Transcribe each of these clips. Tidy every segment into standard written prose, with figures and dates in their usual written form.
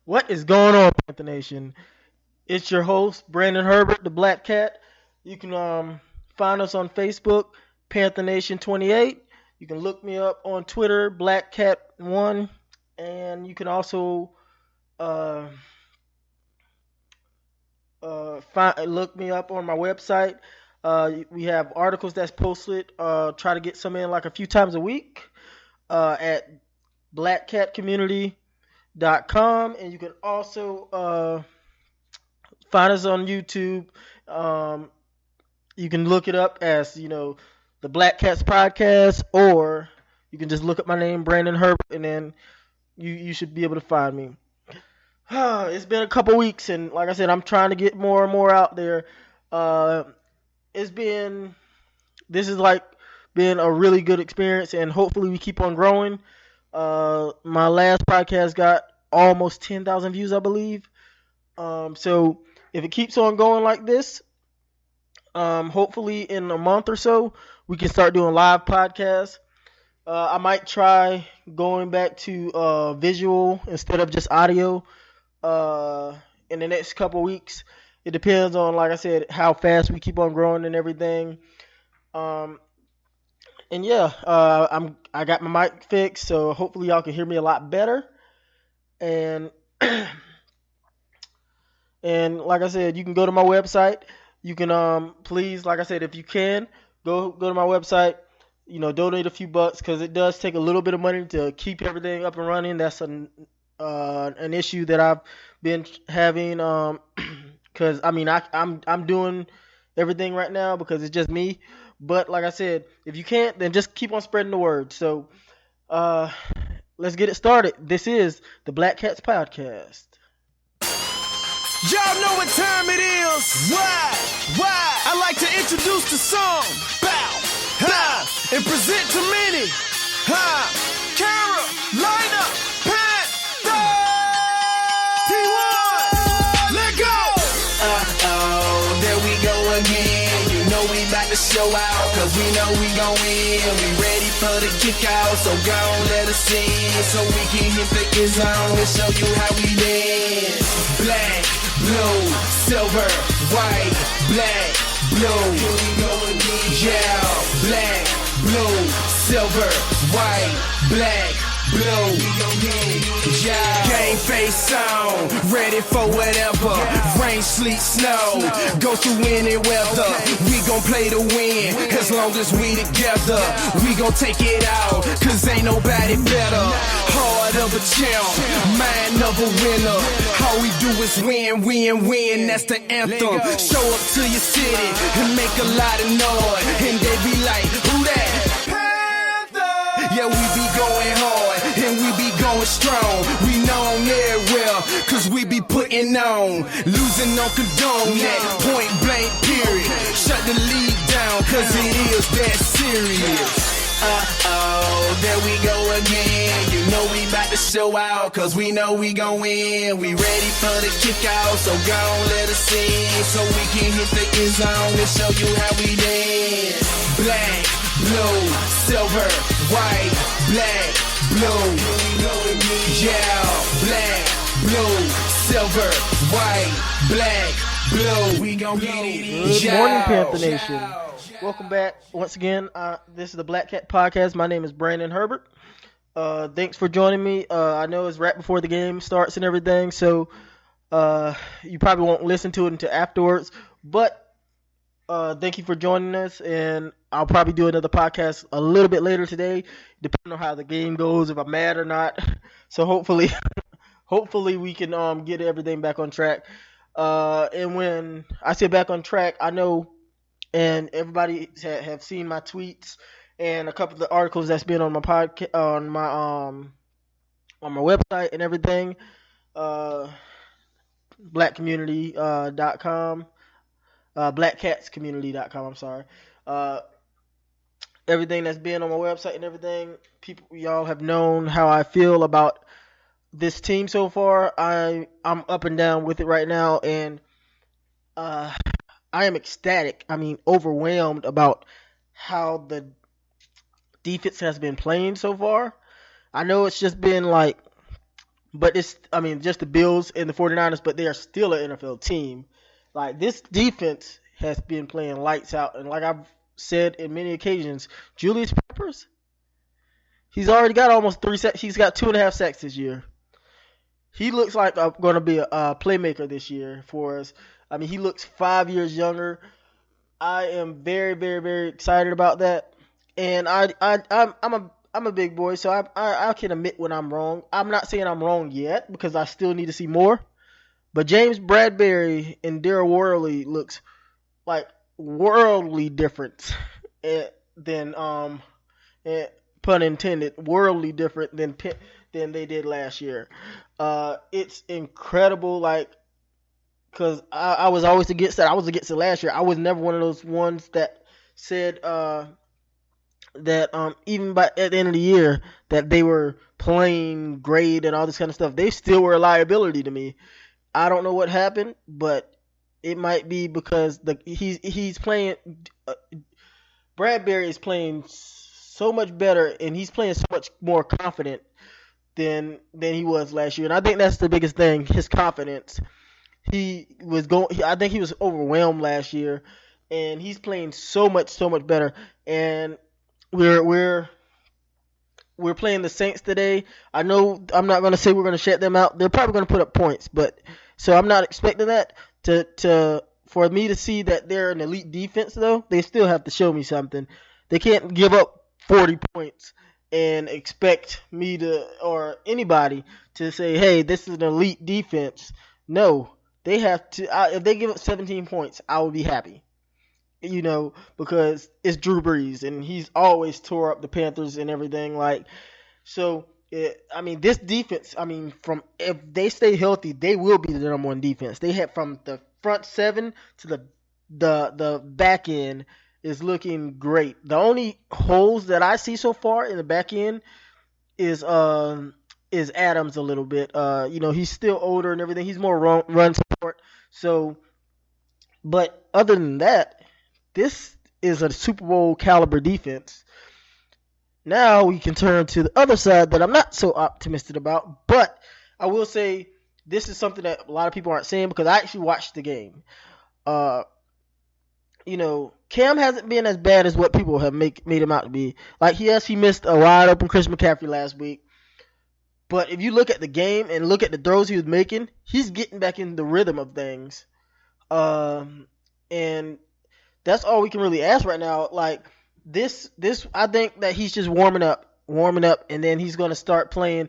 What is going on, Panther Nation? It's your host, Brandon Herbert, the Black Cat. You can find us on Facebook, Panther Nation 28. You can look me up on Twitter, Black Cat 1, and you can also uh, look me up on my website. We have articles that's posted. Try to get some in like a few times a week at blackcatcommunity.com, and you can also find us on YouTube. Um, you can look it up as the Black Cats Podcast, or you can just look up my name, Brandon Herbert, and then you should be able to find me. It's been a couple weeks, and like I said, I'm trying to get more and more out there. Uh, it's been this is like been a really good experience, and hopefully we keep on growing. My last podcast got almost 10,000 views, I believe. So if it keeps on going like this, hopefully in a month or so we can start doing live podcasts. I might try going back to visual instead of just audio in the next couple weeks. It depends on, like I said, how fast we keep on growing and everything. Um, and yeah, I got my mic fixed, so hopefully y'all can hear me a lot better. And and like I said, you can go to my website. You can please, like I said, if you can, go to my website. Donate a few bucks because it does take a little bit of money to keep everything up and running. That's an issue that I've been having. Because I'm doing everything right now because it's just me. But like I said, if you can't, then just keep on spreading the word. So let's get it started. This is the Black Cats Podcast. Y'all know what time it is. Why? I like to introduce the song. Bow, ha, and present to many. Ha, Carolina Panthers. T1, let go. There we go again. You know we about to show out, cause we know we gon' win. We ready for the kick out, so go on, let us in, so we can hit the end zone and show you how we dance. Black, blue, silver, white, black, blue. Yeah, black, blue, silver, white, black, blue. Yeah. Game face on, ready for whatever. Rain, sleet, snow, go through any weather. We gon' play to win, as long as we together. We gon' take it out, cause ain't nobody better. Heart of a champ, mind of a winner. All we do is win, that's the anthem. Show up to your city and make a lot of noise, and they be like, who that? Panther! Yeah, we be going hard, and we be going strong. We known everywhere, cause we be putting on. Losing on condone that, point blank period. Shut the league down, cause it is that serious. There we go again. You know we about to show out, cause we know we gon' win. We ready for the kick out, so go on, let us in, so we can hit the end zone and show you how we dance. Black, blue, silver, white, black, blue. Yeah, black, blue, silver, white, black, blue. We gon' get it. Good morning, Panther Nation. Welcome back once again. This is the Black Cat Podcast. My name is Brandon Herbert. Thanks for joining me. I know it's right before the game starts and everything, so you probably won't listen to it until afterwards. But thank you for joining us, and I'll probably do another podcast a little bit later today, depending on how the game goes, if I'm mad or not. So hopefully we can get everything back on track. And when I say back on track, I know. And everybody have seen my tweets and a couple of the articles that's been on my podcast, on my website and everything. Blackcommunity.com, blackcatscommunity.com. I'm sorry. Everything that's been on my website and everything. Y'all have known how I feel about this team so far. I'm up and down with it right now, and I am ecstatic. Overwhelmed about how the defense has been playing so far. I know it's just been like But it's, I mean, just the Bills and the 49ers, but they are still an NFL team. Like, this defense has been playing lights out. And like I've said in many occasions, Julius Peppers, he's already got almost 3 sacks. He's got 2.5 sacks this year. He looks like going to be a playmaker this year for us. I mean, he looks 5 years younger. I am very, very, very excited about that. And I'm a big boy, so I can admit when I'm wrong. I'm not saying I'm wrong yet because I still need to see more. But James Bradbury and Darryl Worley looks like worldly different than pun intended, worldly different than they did last year. It's incredible, like, because I was always against that. I was against it last year. I was never one of those ones that said that even by at the end of the year that they were playing great and all this kind of stuff. They still were a liability to me. I don't know what happened, but it might be because he's playing. Bradbury is playing so much better, and he's playing so much more confident than he was last year. And I think that's the biggest thing, his confidence. I think he was overwhelmed last year, and he's playing so much better. And we're playing the Saints today. I know I'm not going to say we're going to shut them out. They're probably going to put up points, but so I'm not expecting that for me to see that they're an elite defense. Though they still have to show me something. They can't give up 40 points and expect me to or anybody to say, "Hey, this is an elite defense." No, they have to. If they give up 17 points, I will be happy. Because it's Drew Brees, and he's always tore up the Panthers and everything. Like, so, this defense, if they stay healthy, they will be the number one defense. They have from the front seven to the back end is looking great. The only holes that I see so far in the back end is Adams a little bit. He's still older and everything. He's more run support. So, but other than that, this is a Super Bowl caliber defense. Now we can turn to the other side that I'm not so optimistic about, but I will say this is something that a lot of people aren't saying because I actually watched the game. Cam hasn't been as bad as what people have made him out to be. Like, yes, he missed a wide open Chris McCaffrey last week. But if you look at the game and look at the throws he was making, he's getting back in the rhythm of things. And that's all we can really ask right now. Like, this, I think that he's just warming up, and then he's going to start playing.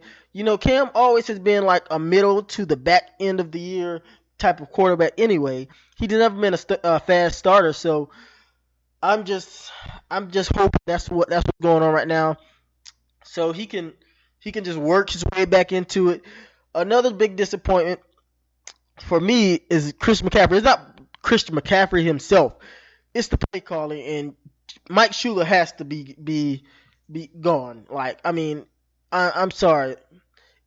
Cam always has been like a middle to the back end of the year type of quarterback anyway. He's never been a fast starter, so I'm just hoping that's what's going on right now, so he can just work his way back into it. Another big disappointment for me is Chris McCaffrey. It's not Christian McCaffrey himself. It's the play calling, and Mike Shula has to be gone. Like, I'm sorry.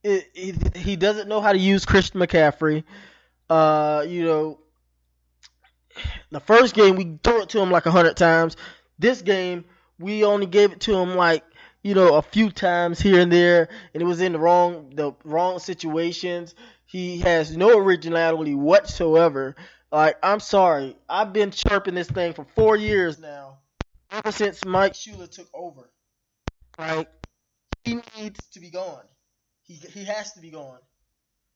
He doesn't know how to use Christian McCaffrey. The first game we threw it to him like 100 times. This game we only gave it to him like a few times here and there, and it was in the wrong situations. He has no originality whatsoever. Like, I'm sorry. I've been chirping this thing for 4 years now, ever since Mike Shula took over. Like, he needs to be gone. He has to be gone.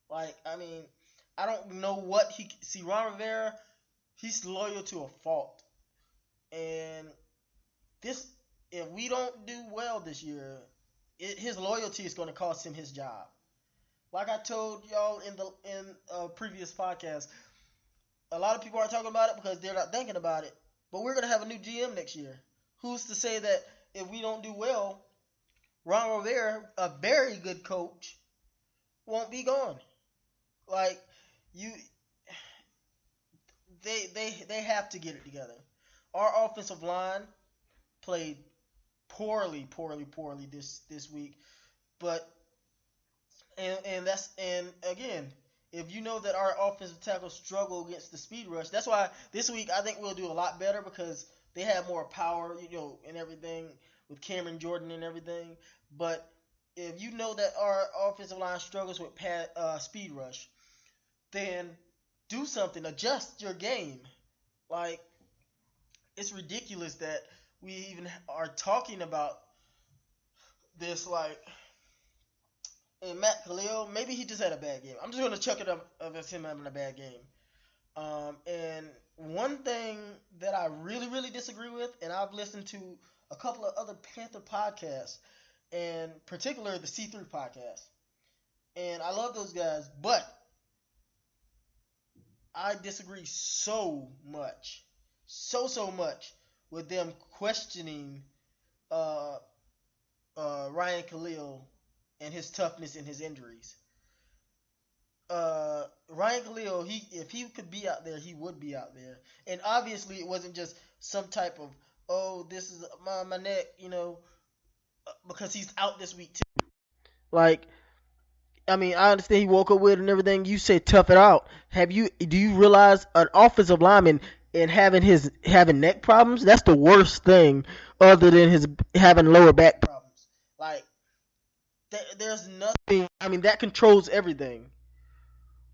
Like, I don't know what see. Ron Rivera, he's loyal to a fault, and if we don't do well this year, his loyalty is going to cost him his job. Like I told y'all in a previous podcast, a lot of people aren't talking about it because they're not thinking about it. But we're going to have a new GM next year. Who's to say that if we don't do well, Ron Rivera, a very good coach, won't be gone? Like, they have to get it together. Our offensive line played poorly this week, but and again, if you know that our offensive tackles struggle against the speed rush, that's why this week I think we'll do a lot better because they have more power, and everything with Cameron Jordan and everything. But if you know that our offensive line struggles with speed rush, then do something. Adjust your game. Like, it's ridiculous that we even are talking about this. Like, and Matt Khalil, maybe he just had a bad game. I'm just gonna chuck it up as him having a bad game. And one thing that I really, really disagree with, and I've listened to a couple of other Panther podcasts, and particularly the C3 podcast, and I love those guys, but I disagree so much with them questioning uh, Ryan Khalil and his toughness and his injuries. Ryan Khalil, if he could be out there, he would be out there. And obviously, it wasn't just some type of, oh, this is my neck, because he's out this week too. Like, I mean, I understand he woke up with it and everything. You say tough it out. Do you realize an offensive lineman and having neck problems? That's the worst thing, other than his having lower back problems. Like, there's nothing. I mean, that controls everything.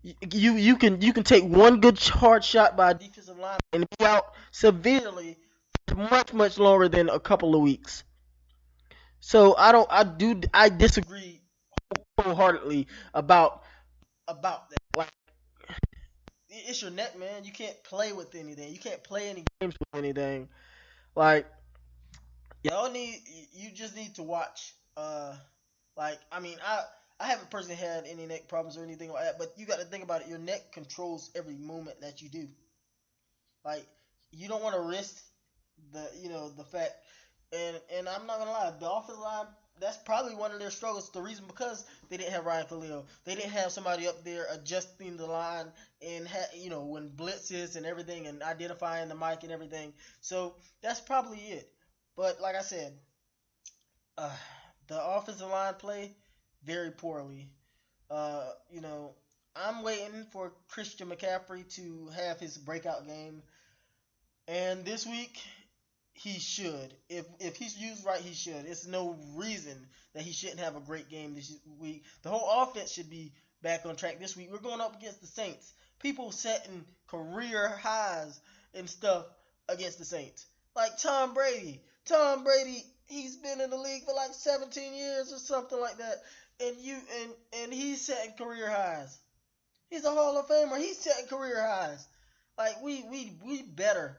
You can take one good hard shot by a defensive lineman and be out severely for much longer than a couple of weeks. So I disagree wholeheartedly about that. Like, it's your neck, man. You can't play with anything. You can't play any games with anything. Like, you just need to watch. Like, I mean, I haven't personally had any neck problems or anything like that, but you got to think about it. Your neck controls every movement that you do. Like, you don't want to risk the fact. And I'm not gonna lie, the offensive line, that's probably one of their struggles. The reason, because they didn't have Ryan Khalil, they didn't have somebody up there adjusting the line and when blitzes and everything, and identifying the mic and everything. So that's probably it. But like I said, the offensive line play very poorly. I'm waiting for Christian McCaffrey to have his breakout game, and this week he should. If he's used right, he should. It's no reason that he shouldn't have a great game this week. The whole offense should be back on track this week. We're going up against the Saints. People setting career highs and stuff against the Saints. Like Tom Brady. Tom Brady, he's been in the league for like 17 years or something like that. And he's setting career highs. He's a Hall of Famer. He's setting career highs. Like, we better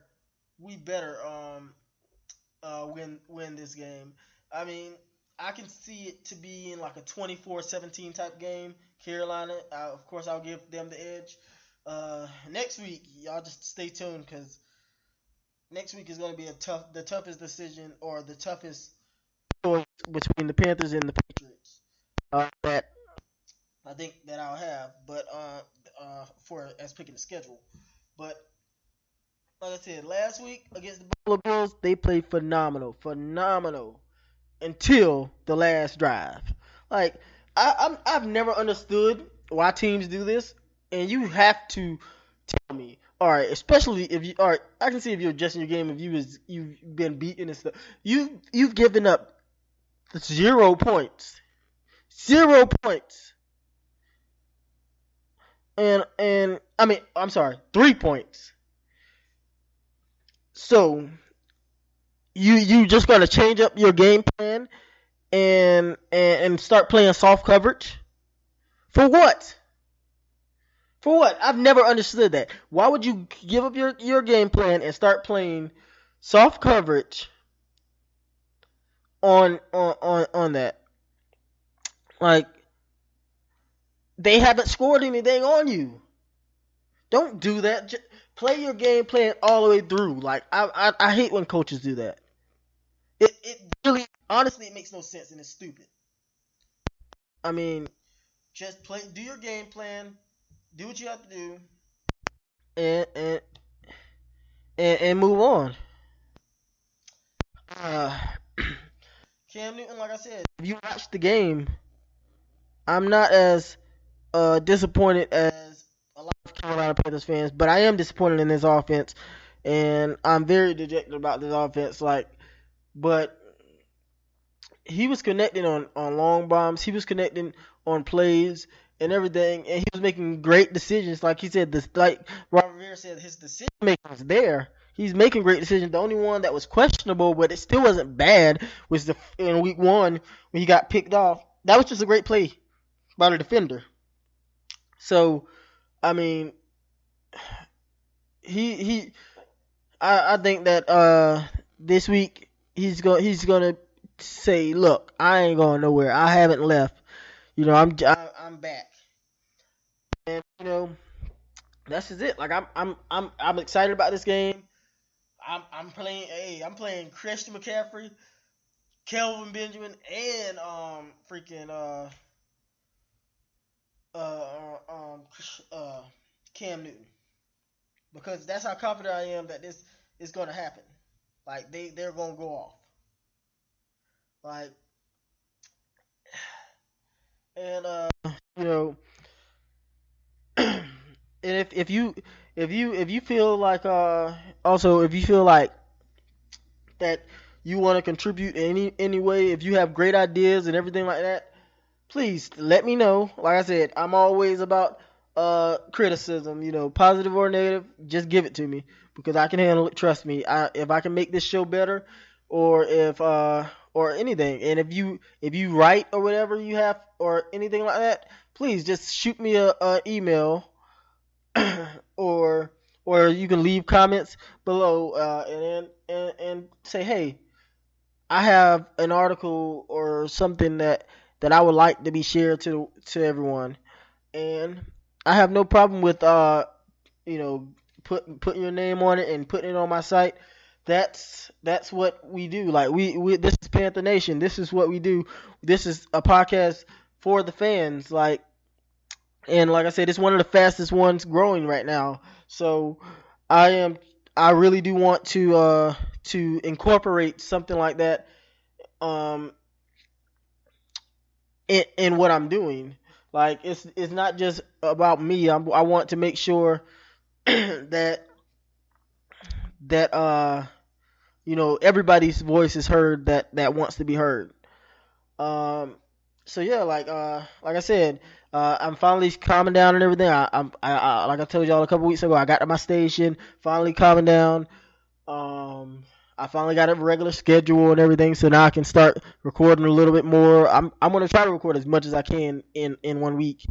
win this game. I mean, I can see it to be in like a 24-17 type game. Carolina, of course, I'll give them the edge. Next week, y'all just stay tuned, because next week is going to be the toughest decision, or the toughest choice between the Panthers and the Patriots. That I think that I'll have, but as picking the schedule. But like I said, last week against the Buffalo Bills, they played phenomenal until the last drive. Like, I've never understood why teams do this, and you have to tell me. All right, especially if you all right, I can see if you're adjusting your game, if you've been beaten and stuff. You've given up 0 points. 0 points. And I mean, I'm sorry, 3 points. So you just gotta change up your game plan and start playing soft coverage? For what? For what? I've never understood that. Why would you give up your game plan and start playing soft coverage on that? Like, they haven't scored anything on you. Don't do that. Just play your game plan all the way through. Like, I hate when coaches do that. It really, honestly, it makes no sense, and it's stupid. I mean, just do your game plan, do what you have to do, and move on. Cam Newton, like I said, if you watch the game, I'm not as disappointed as a lot of Carolina Panthers fans, but I am disappointed in this offense, and I'm very dejected about this offense. Like, but he was connecting on long bombs. He was connecting on plays and everything, and he was making great decisions. Like he said, this like Robert Rivera said, his decision making was there. He's making great decisions. The only one that was questionable, but it still wasn't bad, was the in week one when he got picked off. That was just a great play by the defender. So I mean, he I think that this week he's gonna say, look, I ain't going nowhere. I haven't left. I'm back, and that's just it. Like I'm excited about this game. I'm playing. Hey, I'm playing Christian McCaffrey, Kelvin Benjamin, and freaking uh um uh Cam Newton, because that's how confident I am that this is gonna happen. Like they're gonna go off. Like, and you know and if you feel like also if you feel like that you want to contribute in any way, if you have great ideas and everything like that, please let me know. Like I said, I'm always about criticism, positive or negative. Just give it to me because I can handle it. Trust me. If I can make this show better, or if or anything, and if you write or whatever you have or anything like that, please just shoot me a email, or you can leave comments below, and say, hey, I have an article or something that I would like to be shared to everyone, and I have no problem with you know putting your name on it and putting it on my site. That's what we do. Like we this is Panther Nation. This is what we do. This is a podcast for the fans. And like I said, it's one of the fastest ones growing right now. So I really do want to incorporate something like that um in what I'm doing. Like it's not just about me. I want to make sure that that everybody's voice is heard that wants to be heard. Um, so yeah, like I said, I'm finally calming down and everything. Like I told y'all a couple weeks ago, I got to my station, finally calming down. I finally got a regular schedule and everything, so now I can start recording a little bit more. I'm gonna try to record as much as I can in 1 week.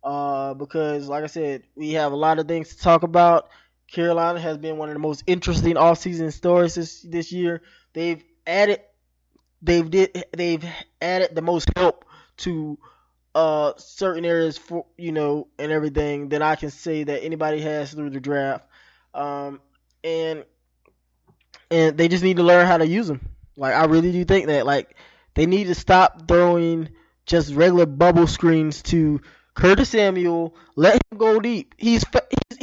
Because like I said, we have a lot of things to talk about. Carolina has been one of the most interesting off-season stories this year. They've added they've added the most help to certain areas for and everything that I can say that anybody has through the draft. Um, and they just need to learn how to use them. Like I really do think that they need to stop throwing just regular bubble screens to Curtis Samuel. Let him go deep. He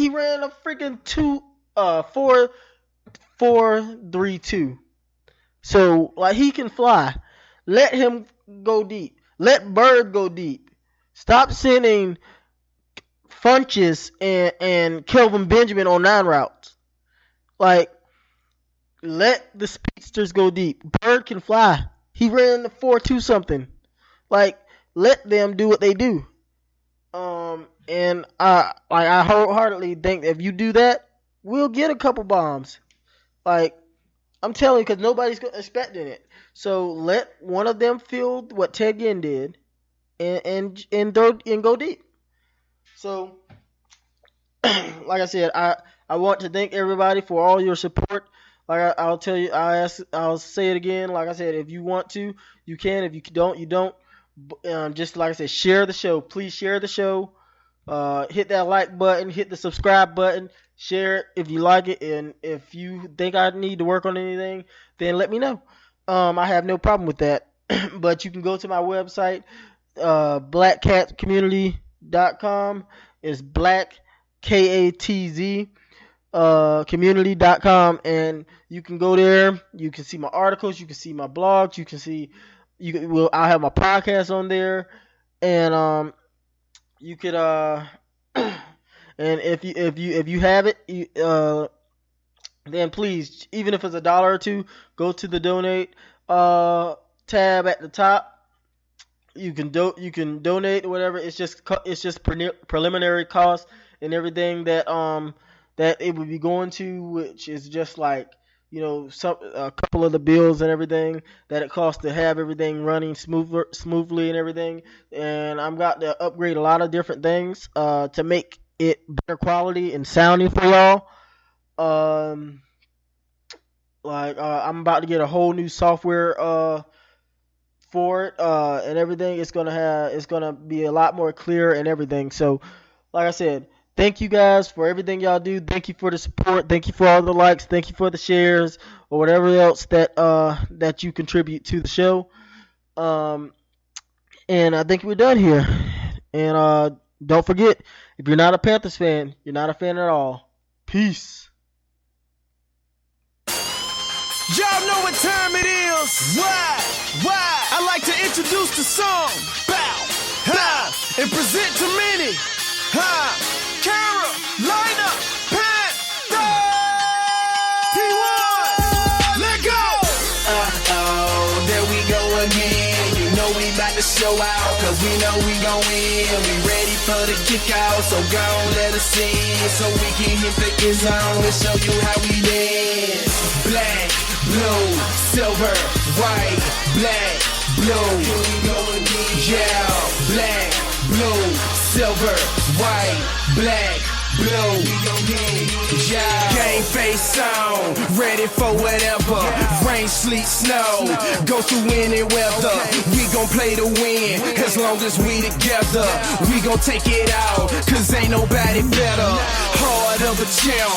ran a freaking 4.3 2. So he can fly. Let him go deep. Let Bird go deep. Stop sending Funches and Kelvin Benjamin on 9 routes. Let the speedsters go deep. Bird can fly. He ran the 4.2 something. Let them do what they do. And I wholeheartedly think that if you do that, we'll get a couple bombs. I'm telling you, because nobody's expecting it. So let one of them feel what Ted Ginn did, and go deep. So, like I said, I want to thank everybody for all your support. I'll tell you, I'll say it again. Like I said, if you want to, you can. If you don't, you don't. Just like I said, share the show. Please share the show. Hit that like button. Hit the subscribe button. Share it if you like it. And if you think I need to work on anything, then let me know. I have no problem with that. But you can go to my website, blackcatcommunity.com. It's black, Katz, community.com, and you can go there. You can see my articles. You can see my blogs. You can see I'll have my podcast on there, and you could and if you have it, then please, even if it's $1 or $2, go to the donate tab at the top. You can donate or whatever. It's just preliminary cost and everything that it would be going to, which is just like a couple of the bills and everything that it costs to have everything running smoothly and everything. And I'm got to upgrade a lot of different things to make it better quality and sounding for y'all. I'm about to get a whole new software for it and everything. It's gonna be a lot more clear and everything. So, like I said, thank you guys for everything y'all do. Thank you for the support. Thank you for all the likes. Thank you for the shares or whatever else that you contribute to the show. And I think we're done here. And don't forget, if you're not a Panthers fan, you're not a fan at all. Peace. Y'all know what time it is. Why? I like to introduce the song. Bow, ha, and present to many. Ha, Carolina Panthers. P1, let go. There we go again. You know we about to show out, cause we know we gon' win. We ready for the kick out, so go on, let us in, so we can hit the end zone and show you how we dance. Black, blue, silver, white, black, blue. Yeah, black, blue, silver, white, black, blue. Yeah, game face on, ready for whatever. Rain, sleet, snow, go through any weather. We gon' play to win, as long as we together. We gon' take it out, cause ain't nobody better. Heart of a champ,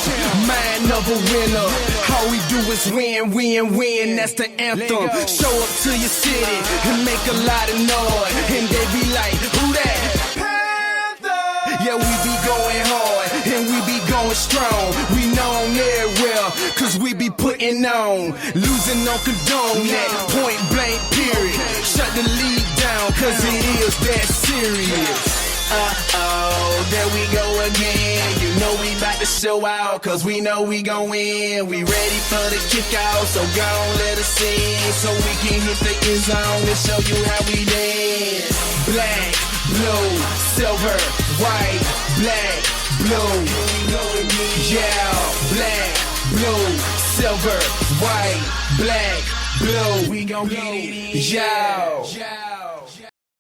mind of a winner. All we do is win, that's the anthem. Show up to your city and make a lot of noise, and they be like, who that? Panther! Yeah, we be going hard, and we be going strong. We known everywhere, cause we be putting on. Losing on condone that, point blank period. Shut the league down, cause it is that serious. There we go again. You know we about to show out, cause we know we gon' win. We ready for the kick out, so go on, let us in, so we can hit the end zone and show you how we dance. Black, blue, silver, white, black, blue. Yeah, black, blue, silver, white, black, blue. We gon' get it in. Yo.